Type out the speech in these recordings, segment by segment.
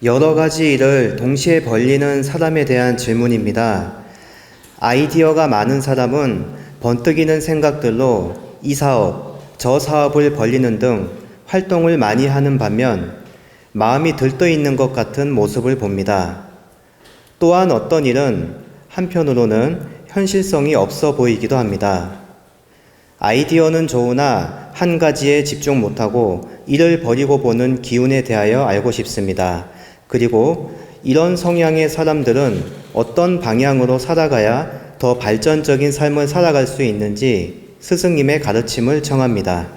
여러 가지 일을 동시에 벌리는 사람에 대한 질문입니다. 아이디어가 많은 사람은 번뜩이는 생각들로 이 사업, 저 사업을 벌리는 등 활동을 많이 하는 반면 마음이 들떠있는 것 같은 모습을 봅니다. 또한 어떤 일은 한편으로는 현실성이 없어 보이기도 합니다. 아이디어는 좋으나 한 가지에 집중 못하고 일을 벌이고 보는 기운에 대하여 알고 싶습니다. 그리고 이런 성향의 사람들은 어떤 방향으로 살아가야 더 발전적인 삶을 살아갈 수 있는지 스승님의 가르침을 청합니다.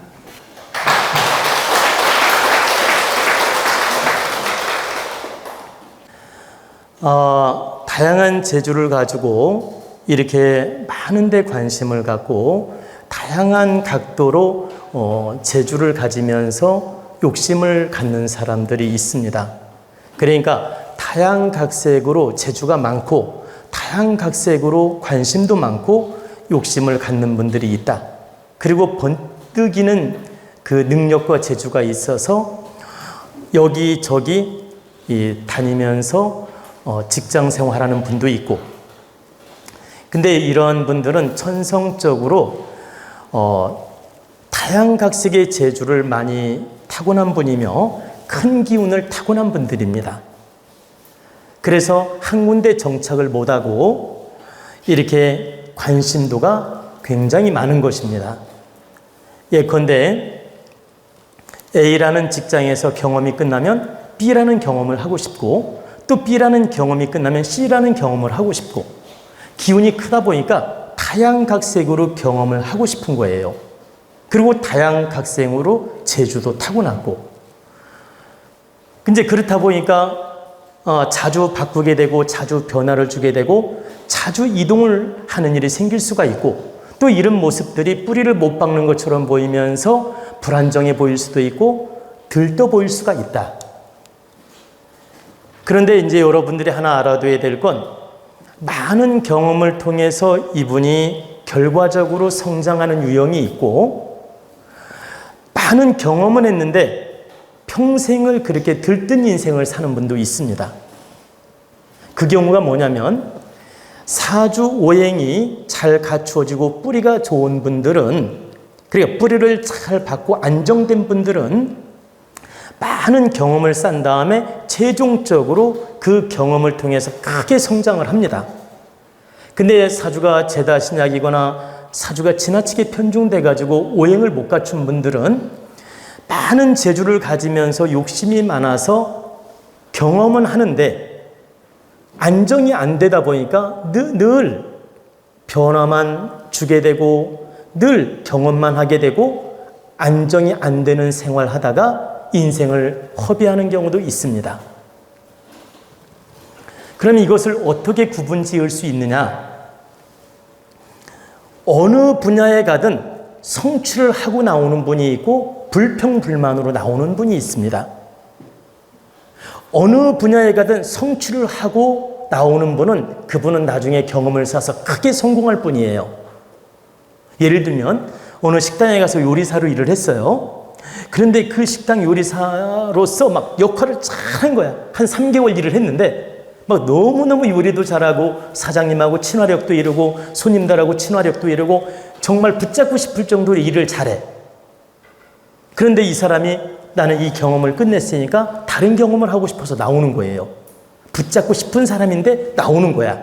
다양한 재주를 가지고 이렇게 많은 데 관심을 갖고 다양한 각도로 재주를 가지면서 욕심을 갖는 사람들이 있습니다. 그러니까 다양각색으로 재주가 많고 다양각색으로 관심도 많고 욕심을 갖는 분들이 있다. 그리고 번뜩이는 그 능력과 재주가 있어서 여기저기 다니면서 직장 생활하는 분도 있고, 근데 이런 분들은 천성적으로 다양각색의 재주를 많이 타고난 분이며 큰 기운을 타고난 분들입니다. 그래서 한 군데 정착을 못하고 이렇게 관심도가 굉장히 많은 것입니다. 예컨대 A라는 직장에서 경험이 끝나면 B라는 경험을 하고 싶고, 또 B라는 경험이 끝나면 C라는 경험을 하고 싶고, 기운이 크다 보니까 다양각색으로 경험을 하고 싶은 거예요. 그리고 다양각색으로 재주도 타고났고, 근데 그렇다 보니까 자주 바꾸게 되고 자주 변화를 주게 되고 자주 이동을 하는 일이 생길 수가 있고, 또 이런 모습들이 뿌리를 못 박는 것처럼 보이면서 불안정해 보일 수도 있고 들떠 보일 수가 있다. 그런데 이제 여러분들이 하나 알아둬야 될 건, 많은 경험을 통해서 이분이 결과적으로 성장하는 유형이 있고, 많은 경험은 했는데 평생을 그렇게 들뜬 인생을 사는 분도 있습니다. 그 경우가 뭐냐면, 사주오행이 잘 갖추어지고 뿌리가 좋은 분들은, 그러니까 뿌리를 잘 받고 안정된 분들은 많은 경험을 쌓은 다음에 최종적으로 그 경험을 통해서 크게 성장을 합니다. 근데 사주가 죄다 신약이거나 사주가 지나치게 편중돼 가지고 오행을 못 갖춘 분들은 많은 재주를 가지면서 욕심이 많아서 경험은 하는데 안정이 안 되다 보니까 늘 변화만 주게 되고 늘 경험만 하게 되고 안정이 안 되는 생활하다가 인생을 허비하는 경우도 있습니다. 그럼 이것을 어떻게 구분 지을 수 있느냐? 어느 분야에 가든 성취를 하고 나오는 분이 있고 불평불만으로 나오는 분이 있습니다. 어느 분야에 가든 성취를 하고 나오는 분은, 그분은 나중에 경험을 쌓아서 크게 성공할 뿐이에요. 예를 들면 어느 식당에 가서 요리사로 일을 했어요. 그런데 그 식당 요리사로서 막 역할을 잘한 거야. 한 3개월 일을 했는데 막 너무너무 요리도 잘하고 사장님하고 친화력도 이루고 손님들하고 친화력도 이루고 정말 붙잡고 싶을 정도로 일을 잘해. 그런데 이 사람이 나는 이 경험을 끝냈으니까 다른 경험을 하고 싶어서 나오는 거예요. 붙잡고 싶은 사람인데 나오는 거야.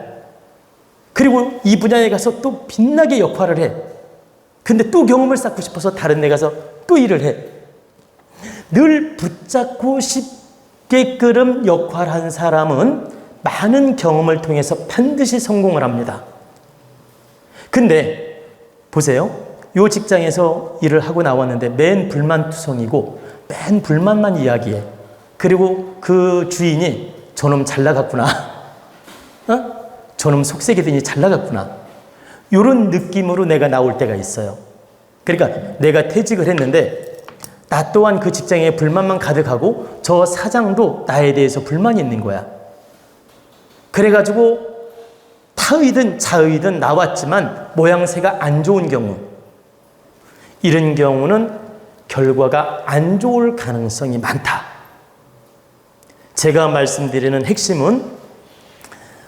그리고 이 분야에 가서 또 빛나게 역할을 해. 근데 또 경험을 쌓고 싶어서 다른 데 가서 또 일을 해. 늘 붙잡고 싶게끔 역할한 사람은 많은 경험을 통해서 반드시 성공을 합니다. 근데 보세요. 이 직장에서 일을 하고 나왔는데 맨 불만투성이고 맨 불만만 이야기해. 그리고 그 주인이 저놈 잘 나갔구나. 저놈 속색이더니 잘 나갔구나. 이런 느낌으로 내가 나올 때가 있어요. 그러니까 내가 퇴직을 했는데 나 또한 그 직장에 불만만 가득하고 저 사장도 나에 대해서 불만이 있는 거야. 그래가지고 타의든 자의든 나왔지만 모양새가 안 좋은 경우, 이런 경우는 결과가 안 좋을 가능성이 많다. 제가 말씀드리는 핵심은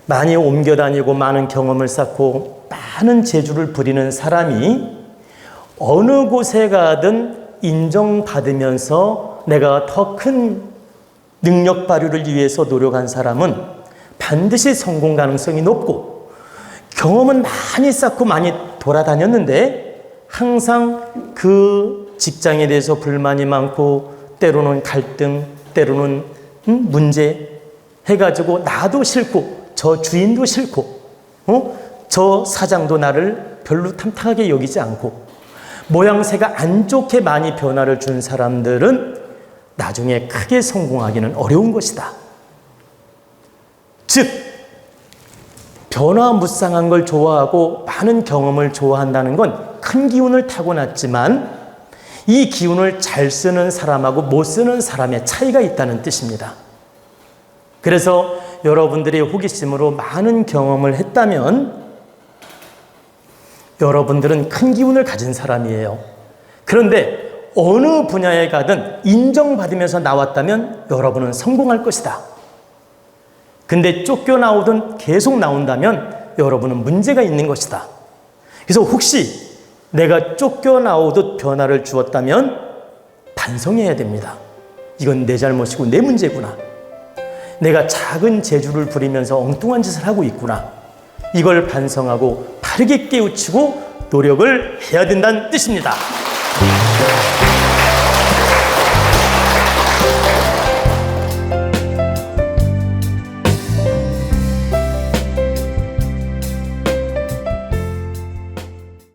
많이 옮겨 다니고 많은 경험을 쌓고 많은 재주를 부리는 사람이 어느 곳에 가든 인정받으면서 내가 더 큰 능력 발휘를 위해서 노력한 사람은 반드시 성공 가능성이 높고, 경험은 많이 쌓고 많이 돌아다녔는데 항상 그 직장에 대해서 불만이 많고 때로는 갈등, 때로는 문제 해가지고 나도 싫고 저 주인도 싫고 저 사장도 나를 별로 탐탁하게 여기지 않고 모양새가 안 좋게 많이 변화를 준 사람들은 나중에 크게 성공하기는 어려운 것이다. 즉, 변화무쌍한 걸 좋아하고 많은 경험을 좋아한다는 건 큰 기운을 타고났지만 이 기운을 잘 쓰는 사람하고 못 쓰는 사람의 차이가 있다는 뜻입니다. 그래서 여러분들이 호기심으로 많은 경험을 했다면 여러분들은 큰 기운을 가진 사람이에요. 그런데 어느 분야에 가든 인정받으면서 나왔다면 여러분은 성공할 것이다. 근데 쫓겨나오든 계속 나온다면 여러분은 문제가 있는 것이다. 그래서 혹시 내가 쫓겨나오듯 변화를 주었다면 반성해야 됩니다. 이건 내 잘못이고 내 문제구나. 내가 작은 재주를 부리면서 엉뚱한 짓을 하고 있구나. 이걸 반성하고 바르게 깨우치고 노력을 해야 된다는 뜻입니다.